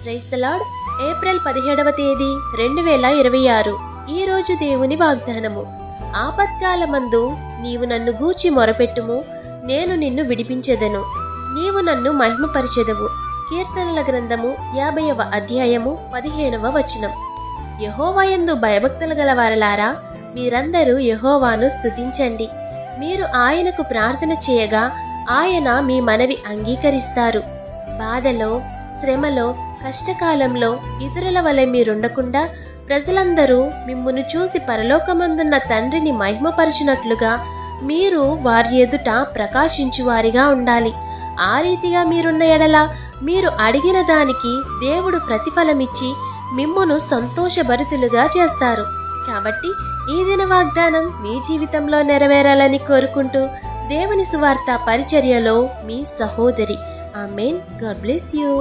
Praise the lord. April 17వ తేదీ 2026. ఈ రోజు దేవుని వాగ్దానము. ఆపత్కాలమందు నీవు నన్ను గూర్చి మొరపెట్టుము, నేను నిన్ను విడిపించెదను, నీవు నన్ను మహిమపరిచెదవు. కీర్తనల గ్రంథము 50వ అధ్యాయము 15వ వచనం. యెహోవాయందు భయభక్తులు గలవారలారా, మీరందరూ యెహోవాను స్తుతించండి. మీరు ఆయనకు ప్రార్థన చేయగా ఆయన మీ మనవి అంగీకరిస్తారు. బాధలో, శ్రమలో, కష్టకాలంలో ఇతరుల వలె మీరుండకుండా ప్రజలందరూ మిమ్మును చూసి పరలోకమందున్న తండ్రిని మహిమపరచునట్లుగా మీరు వారి ఎదుట ప్రకాశించువారిగా ఉండాలి. ఆ రీతిగా మీరున్న ఎడల మీరు అడిగిన దానికి దేవుడు ప్రతిఫలమిచ్చి మిమ్మును సంతోషభరితులుగా చేస్తారు. కాబట్టి ఈ దిన వాగ్దానం మీ జీవితంలో నెరవేరాలని కోరుకుంటూ దేవుని సువార్త పరిచర్యలో మీ సహోదరి. ఆమేన్. God bless you.